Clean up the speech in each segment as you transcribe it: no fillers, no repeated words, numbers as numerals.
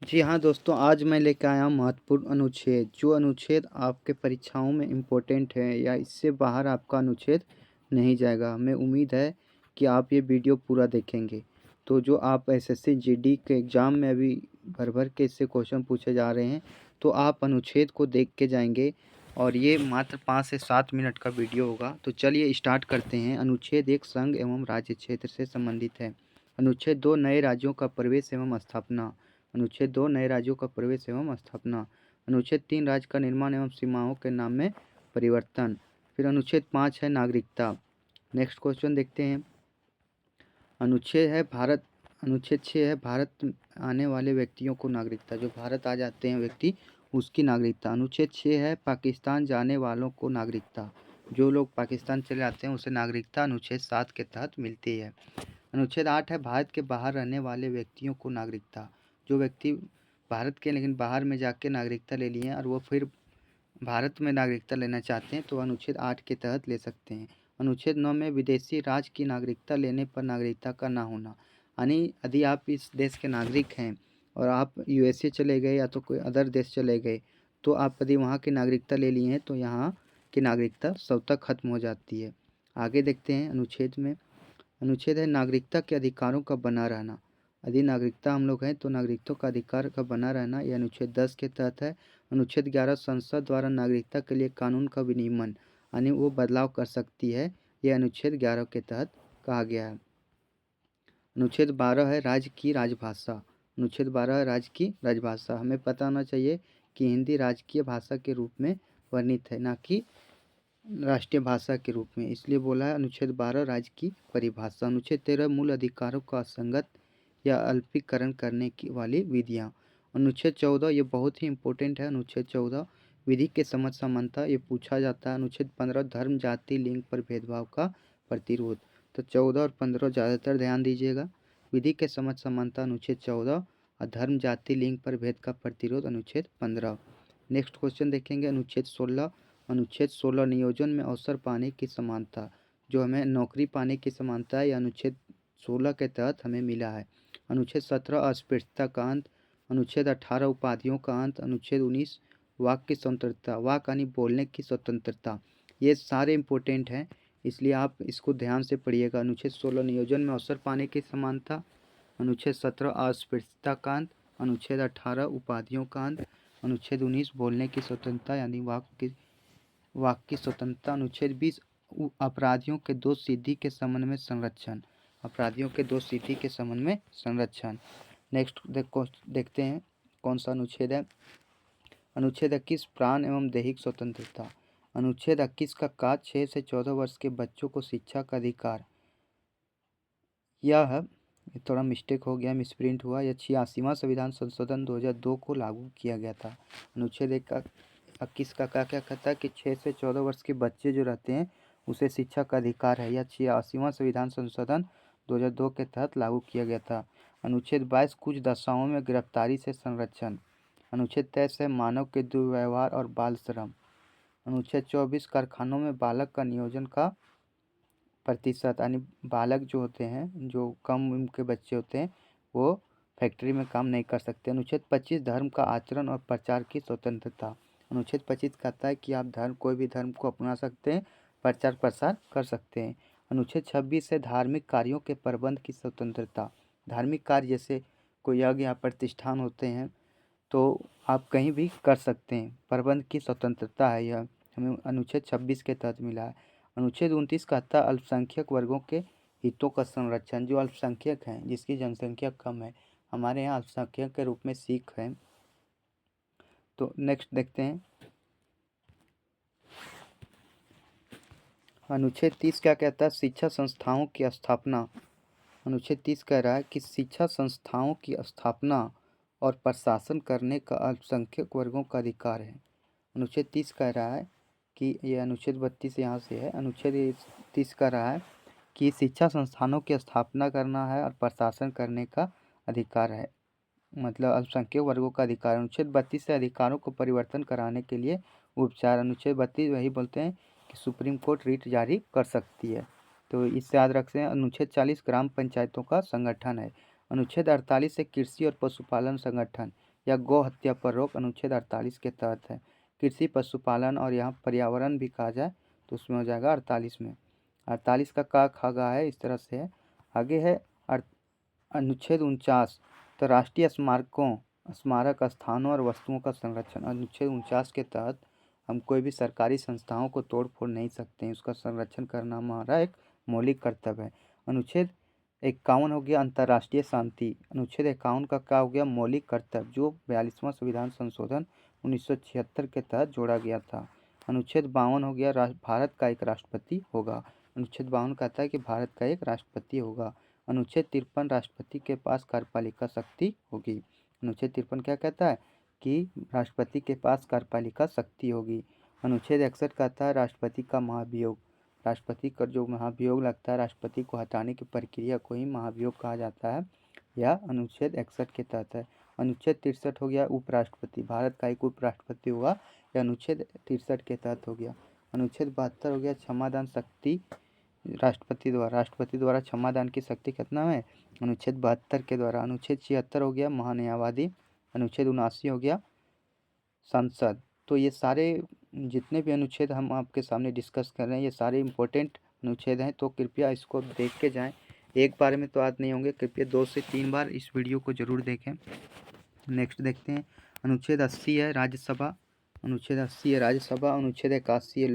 जी हाँ दोस्तों, आज मैं लेके आया हूँ महत्वपूर्ण अनुच्छेद। जो अनुच्छेद आपके परीक्षाओं में इम्पोर्टेंट है या इससे बाहर आपका अनुच्छेद नहीं जाएगा। हमें उम्मीद है कि आप ये वीडियो पूरा देखेंगे। तो जो आप एसएससी जीडी के एग्ज़ाम में अभी भर भर के इससे क्वेश्चन पूछे जा रहे हैं, तो आप अनुच्छेद को देख के जाएंगे और ये मात्र 5 से 7 मिनट का वीडियो होगा। तो चलिए स्टार्ट करते हैं। अनुच्छेद 1 संघ एवं राज्य क्षेत्र से संबंधित है। अनुच्छेद 2 नए राज्यों का प्रवेश एवं स्थापना। अनुच्छेद 2 नए राज्यों का प्रवेश एवं स्थापना। अनुच्छेद 3 राज्य का निर्माण एवं सीमाओं के नाम में परिवर्तन। फिर अनुच्छेद 5 है नागरिकता। नेक्स्ट क्वेश्चन देखते हैं। अनुच्छेद 6 है भारत आने वाले व्यक्तियों को नागरिकता। जो भारत आ जाते हैं व्यक्ति, उसकी नागरिकता। अनुच्छेद 6 है पाकिस्तान जाने वालों को नागरिकता। जो लोग पाकिस्तान चले जाते हैं उसे नागरिकता अनुच्छेद 7 के तहत मिलती है। अनुच्छेद 8 है भारत के बाहर रहने वाले व्यक्तियों को नागरिकता। जो व्यक्ति भारत के लेकिन बाहर में जाके नागरिकता ले लिए हैं और वो फिर भारत में नागरिकता लेना चाहते हैं तो अनुच्छेद 8 के तहत ले सकते हैं। अनुच्छेद 9 में विदेशी राज्य की नागरिकता लेने पर नागरिकता का ना होना। यानी यदि आप इस देश के नागरिक हैं और आप यूएसए चले गए या तो कोई अदर देश चले गए, तो आप यदि वहाँ की नागरिकता ले लिए हैं तो यहाँ की नागरिकता स्वतः खत्म हो जाती है। आगे देखते हैं अनुच्छेद में। अनुच्छेद है नागरिकता के अधिकारों का बना रहना। यदि नागरिकता हम लोग हैं तो नागरिकता का अधिकार का बना रहना, यह अनुच्छेद 10 के तहत है। अनुच्छेद 11 संसद द्वारा नागरिकता के लिए कानून का विनियमन यानी वो बदलाव कर सकती है, यह अनुच्छेद 11 के तहत कहा गया है। अनुच्छेद 12 है राज्य की राजभाषा। अनुच्छेद 12 है राज्य की राजभाषा। हमें पता होना चाहिए कि हिंदी राजकीय भाषा के रूप में वर्णित है, ना कि राष्ट्रीय भाषा के रूप में, इसलिए बोला है अनुच्छेद 12 राज्य की परिभाषा। अनुच्छेद 13 मूल अधिकारों का असंगत या अल्पीकरण करने की वाली विधियाँ। अनुच्छेद 14 ये बहुत ही इंपॉर्टेंट है। अनुच्छेद 14 विधि के समझ समानता, ये पूछा जाता है। अनुच्छेद 15 धर्म जाति लिंग पर भेदभाव का प्रतिरोध। तो 14 और 15 ज़्यादातर ध्यान दीजिएगा। विधि के समझ समानता अनुच्छेद 14 और धर्म जाति लिंग पर भेद का प्रतिरोध अनुच्छेद 15। नेक्स्ट क्वेश्चन देखेंगे अनुच्छेद 16। अनुच्छेद 16 नियोजन में अवसर पाने की समानता। जो हमें नौकरी पाने की समानता है, यह अनुच्छेद 16 के तहत हमें मिला है। अनुच्छेद 17 अस्पृश्यता का अंत। अनुच्छेद 18 उपाधियों का अंत। अनुच्छेद 19 वाक की स्वतंत्रता, वाक यानी बोलने की स्वतंत्रता। ये सारे इंपॉर्टेंट हैं, इसलिए आप इसको ध्यान से पढ़िएगा। अनुच्छेद 16 नियोजन में अवसर पाने की समानता। अनुच्छेद 17 अस्पृश्यता का अंत। अनुच्छेद 18 उपाधियों का अंत। अनुच्छेद 19 बोलने की स्वतंत्रता यानी वाक की स्वतंत्रता। अनुच्छेद 20 अपराधियों के दोष सिद्धि के संबंध में संरक्षण। अपराधियों के दोष सिद्धि के संबंध में संरक्षण। नेक्स्ट देखते हैं कौन सा अनुच्छेद है। अनुच्छेद 21 प्राण एवं दैहिक स्वतंत्रता। अनुच्छेद 21 का कार्य 6 से 14 वर्ष के बच्चों को शिक्षा का अधिकार। यह है, थोड़ा मिस्टेक हो गया, मिसप्रिंट हुआ। यह 86वां संविधान संशोधन 2002 को लागू किया गया था। अनुच्छेद 21 का क्या क्या कहता है कि 6 से 14 वर्ष के बच्चे जो रहते हैं उसे शिक्षा का अधिकार है। यह 86वां संविधान संशोधन 2002 के तहत लागू किया गया था। अनुच्छेद 22 कुछ दशाओं में गिरफ्तारी से संरक्षण। अनुच्छेद 23 है मानव के दुर्व्यवहार और बाल श्रम। अनुच्छेद 24 कारखानों में बालक का नियोजन का प्रतिशत, यानी बालक जो होते हैं, जो कम उम्र के बच्चे होते हैं, वो फैक्ट्री में काम नहीं कर सकते। अनुच्छेद 25 धर्म का आचरण और प्रचार की स्वतंत्रता। अनुच्छेद 25 कहता है कि आप कोई भी धर्म को अपना सकते हैं, प्रचार प्रसार कर सकते हैं। अनुच्छेद 26 है धार्मिक कार्यों के प्रबंध की स्वतंत्रता। धार्मिक कार्य जैसे कोई यज्ञ या प्रतिष्ठान होते हैं तो आप कहीं भी कर सकते हैं, प्रबंध की स्वतंत्रता है, यह हमें अनुच्छेद 26 के तहत मिला है। अनुच्छेद 29 कहता है अल्पसंख्यक वर्गों के हितों का संरक्षण। जो अल्पसंख्यक हैं, जिसकी जनसंख्या कम है, हमारे यहाँ अल्पसंख्यक के रूप में सिख हैं। तो नेक्स्ट देखते हैं अनुच्छेद 30 क्या कहता है शिक्षा संस्थाओं की स्थापना। अनुच्छेद 30 कह रहा है कि शिक्षा संस्थाओं की स्थापना और प्रशासन करने का अल्पसंख्यक वर्गों का अधिकार है। अनुच्छेद 30 कह रहा है कि यह अनुच्छेद 32 यहाँ से है। अनुच्छेद 30 कह रहा है कि शिक्षा संस्थानों की स्थापना करना है और प्रशासन करने का अधिकार है, मतलब अल्पसंख्यक वर्गों का अधिकार। अनुच्छेद 32 से अधिकारों को परिवर्तन कराने के लिए उपचार। अनुच्छेद 32 वही बोलते हैं कि सुप्रीम कोर्ट रिट जारी कर सकती है, तो इससे याद रखते हैं। अनुच्छेद 40 ग्राम पंचायतों का संगठन है। अनुच्छेद 48 से कृषि और पशुपालन संगठन। या गौ हत्या पर रोक अनुच्छेद 48 के तहत है। कृषि पशुपालन और यहाँ पर्यावरण भी कहा जाए तो उसमें हो जाएगा 48 में। 48 का खा गा है, इस तरह से है। आगे है अनुच्छेद 49, तो राष्ट्रीय स्मारकों स्मारक स्थानों और वस्तुओं का संरक्षण। अनुच्छेद 49 के तहत हम कोई भी सरकारी संस्थाओं को तोड़ फोड़ नहीं सकते हैं, उसका संरक्षण करना हमारा एक मौलिक कर्तव्य है। अनुच्छेद 51 हो गया अंतर्राष्ट्रीय शांति। अनुच्छेद 51 का क्या हो गया, मौलिक कर्तव्य, जो 42वां संविधान संशोधन 1976 के तहत जोड़ा गया था। अनुच्छेद 52 हो गया भारत का एक राष्ट्रपति होगा। अनुच्छेद 52 कहता है कि भारत का एक राष्ट्रपति होगा। अनुच्छेद 53 राष्ट्रपति के पास कार्यपालिका शक्ति होगी। अनुच्छेद 53 क्या कहता है कि राष्ट्रपति के पास कार्यपालिका शक्ति होगी। अनुच्छेद 61 कहता है राष्ट्रपति का महाभियोग। राष्ट्रपति का जो महाभियोग लगता है, राष्ट्रपति को हटाने की प्रक्रिया को ही महाभियोग कहा जाता है, यह अनुच्छेद 61 के तहत है। अनुच्छेद 63 हो गया उपराष्ट्रपति, भारत का एक उपराष्ट्रपति होगा, यह अनुच्छेद 63 के तहत हो गया। अनुच्छेद 72 हो गया क्षमादान शक्ति राष्ट्रपति द्वारा क्षमादान की शक्ति कितना है, अनुच्छेद 72 के द्वारा। अनुच्छेद 76 हो गया महान्यायवादी। अनुच्छेद 79 हो गया संसद। तो ये सारे जितने भी अनुच्छेद हम आपके सामने डिस्कस कर रहे हैं, ये सारे इम्पोर्टेंट अनुच्छेद हैं, तो कृपया इसको देख के जाएं। एक बार में तो याद नहीं होंगे, कृपया 2 से 3 बार इस वीडियो को ज़रूर देखें। नेक्स्ट देखते हैं, अनुच्छेद 80 है राज्यसभा। अनुच्छेद 80 है राज्यसभा। अनुच्छेद 81 है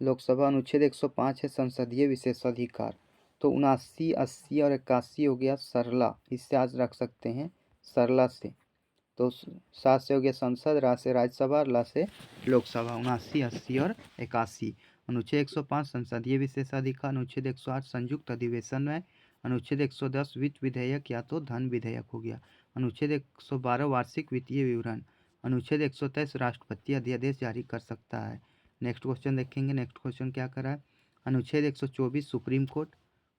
लोकसभा। अनुच्छेद 105 है संसदीय विशेषाधिकार। तो 79, 80 और 81 हो गया सरला, इससे आज रख सकते हैं सरला से। तो 7 से हो गया संसद, रा से राज्यसभा, ला से लोकसभा। 79, 80 और 81। अनुच्छेद 105 संसदीय विशेषाधिकार। अनुच्छेद 108 संयुक्त अधिवेशन में। अनुच्छेद 110 वित्त विधेयक या तो धन विधेयक हो गया। अनुच्छेद 112 वार्षिक वित्तीय विवरण। अनुच्छेद 123 राष्ट्रपति अध्यादेश जारी कर सकता है। नेक्स्ट क्वेश्चन देखेंगे। नेक्स्ट क्वेश्चन क्या करा है, अनुच्छेद 124 सुप्रीम कोर्ट।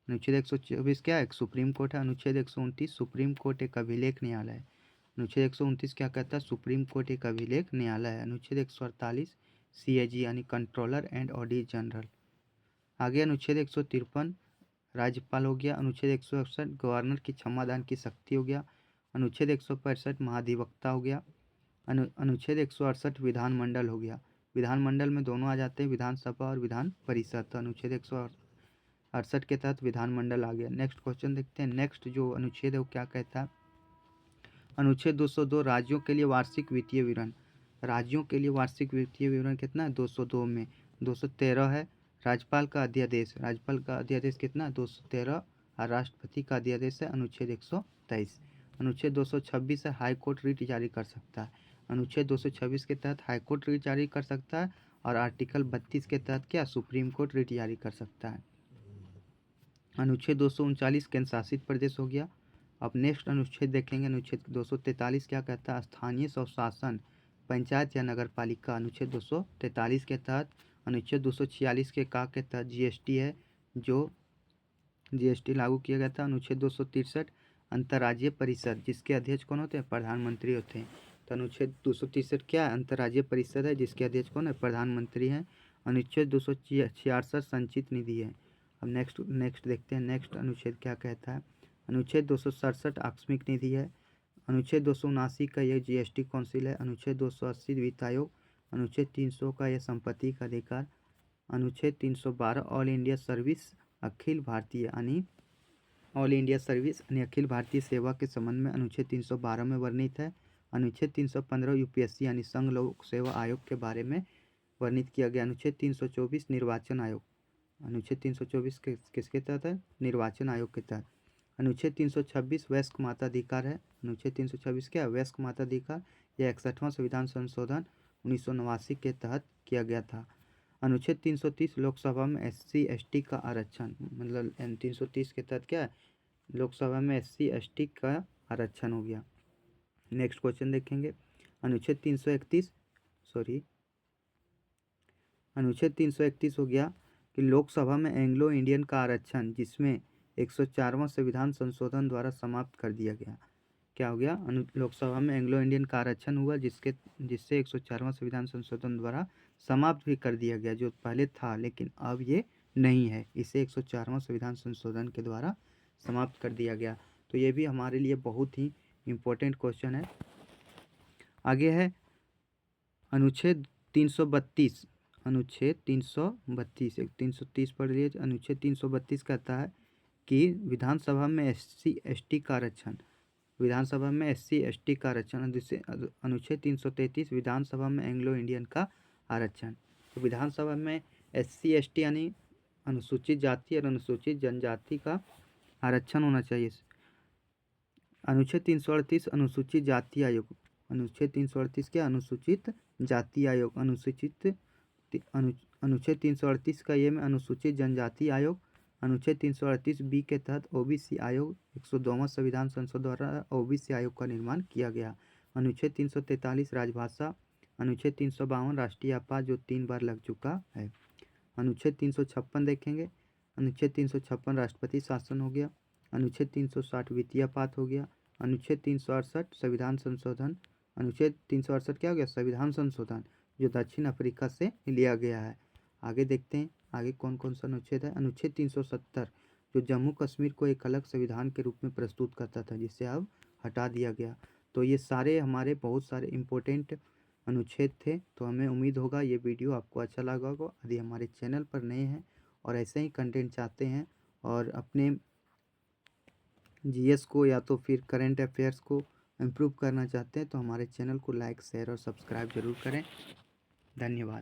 अनुच्छेद 124 क्या है, एक सुप्रीम कोर्ट है। अनुच्छेद 129 सुप्रीम कोर्ट एक अभिलेख न्यायालय है। अनुच्छेद 129 क्या कहता है, सुप्रीम कोर्ट एक अभिलेख न्यायालय है। अनुच्छेद 148 CAG यानी कंट्रोलर एंड ऑडिटर जनरल। आगे अनुच्छेद 153 राज्यपाल हो गया। अनुच्छेद 161 गवर्नर की क्षमादान की शक्ति हो गया। अनुच्छेद 165 महाधिवक्ता हो गया। अनुच्छेद 168 विधानमंडल हो गया। विधानमंडल में दोनों आ जाते हैं, विधानसभा और विधान परिषद। तो अनुच्छेद 168 के तहत विधानमंडल आ गया। नेक्स्ट क्वेश्चन देखते हैं। नेक्स्ट जो अनुच्छेद है वो क्या कहता है, अनुच्छेद 202 राज्यों के लिए वार्षिक वित्तीय विवरण। राज्यों के लिए वार्षिक वित्तीय विवरण कितना है, 202 में। 213 है राज्यपाल का अध्यादेश। राज्यपाल का अध्यादेश कितना है, 213। और राष्ट्रपति का अध्यादेश है अनुच्छेद 123। अनुच्छेद 226 है हाई कोर्ट रिट जारी कर सकता है। अनुच्छेद 226 के तहत हाई कोर्ट रिट जारी कर सकता है, और आर्टिकल 32 के तहत क्या, सुप्रीम कोर्ट रिट जारी कर सकता है। अनुच्छेद 239 केंद्र शासित प्रदेश हो गया। अब नेक्स्ट अनुच्छेद देखेंगे। अनुच्छेद 243 क्या कहता है, स्थानीय स्वशासन पंचायत या नगर पालिका। अनुच्छेद 243 के तहत। अनुच्छेद 246 के के तहत GST है, जो GST लागू किया गया था। अनुच्छेद 263 अंतर्राज्यीय परिषद, जिसके अध्यक्ष कौन होते हैं, प्रधानमंत्री होते हैं। तो अनुच्छेद 263 क्या है, अंतर्राज्यीय परिषद है, जिसके अध्यक्ष कौन है, प्रधानमंत्री हैं। अनुच्छेद 266 संचित निधि है। अब नेक्स्ट देखते हैं। नेक्स्ट अनुच्छेद क्या कहता है, अनुच्छेद 267 आकस्मिक निधि है। अनुच्छेद 279 का यह GST काउंसिल है। अनुच्छेद 280 वित्त आयोग। अनुच्छेद 300 का यह संपत्ति का अधिकार। अनुच्छेद 312 all India service Akhil Bharatiya यानी ऑल इंडिया सर्विस यानी अखिल भारतीय सेवा के संबंध में अनुच्छेद 312 में वर्णित है। अनुच्छेद 315 UPSC यानी संघ लोक सेवा आयोग के बारे में वर्णित किया गया। अनुच्छेद 324 निर्वाचन आयोग। अनुच्छेद 324 किसके तहत है, निर्वाचन आयोग के तहत। अनुच्छेद 326 वयस्क माताधिकार है। अनुच्छेद 326 क्या है, वयस्क माताधिकार। यह 61वां संविधान संशोधन 1989 के तहत किया गया था। अनुच्छेद 330 लोकसभा में SC ST का आरक्षण, मतलब 330 के तहत क्या है, लोकसभा में SC ST का आरक्षण हो गया। नेक्स्ट क्वेश्चन देखेंगे। अनुच्छेद 331 हो गया कि लोकसभा में एंग्लो इंडियन का आरक्षण, जिसमें 104वां संविधान संशोधन द्वारा समाप्त कर दिया गया। क्या हो गया, लोकसभा में एंग्लो इंडियन का आरक्षण हुआ, जिससे 104वां संविधान संशोधन द्वारा समाप्त भी कर दिया गया, जो पहले था लेकिन अब ये नहीं है, इसे 104वां संविधान संशोधन के द्वारा समाप्त कर दिया गया। तो ये भी हमारे लिए बहुत ही इम्पोर्टेंट क्वेश्चन है। आगे है अनुच्छेद 332, अनुच्छेद 332, एक 330 पढ़ लीजिए। अनुच्छेद 332 कहता है कि विधानसभा में SC ST का आरक्षण, विधानसभा में SC ST का आरक्षण। अनुच्छेद 333 विधानसभा में एंग्लो इंडियन का आरक्षण। तो विधानसभा में SC ST यानी अनुसूचित जाति और अनुसूचित जनजाति का आरक्षण होना चाहिए। अनुच्छेद 338 अनुसूचित जाति आयोग, अनुच्छेद 338 क्या, अनुसूचित जाति आयोग। अनुच्छेद 338 का ये में अनुसूचित जनजाति आयोग। अनुच्छेद 338B के तहत OBC आयोग 102वां संविधान संसद द्वारा OBC आयोग का निर्माण किया गया। अनुच्छेद 343 राजभाषा। अनुच्छेद 352 राष्ट्रीय आपात जो 3 बार लग चुका है। अनुच्छेद 356 देखेंगे, अनुच्छेद 356 राष्ट्रपति शासन हो गया। अनुच्छेद 360 वित्तीय आपात हो गया। अनुच्छेद 368 संविधान संशोधन। अनुच्छेद 368 क्या हो गया, संविधान संशोधन जो दक्षिण अफ्रीका से लिया गया है। आगे देखते हैं आगे कौन कौन सा अनुच्छेद है। अनुच्छेद 370 जो जम्मू कश्मीर को एक अलग संविधान के रूप में प्रस्तुत करता था, जिसे अब हटा दिया गया। तो ये सारे हमारे बहुत सारे इम्पोर्टेंट अनुच्छेद थे। तो हमें उम्मीद होगा ये वीडियो आपको अच्छा लगा होगा। यदि हमारे चैनल पर नए हैं और ऐसे ही कंटेंट चाहते हैं और अपने GS को या तो फिर करंट अफेयर्स को इम्प्रूव करना चाहते हैं तो हमारे चैनल को लाइक शेयर और सब्सक्राइब जरूर करें। धन्यवाद।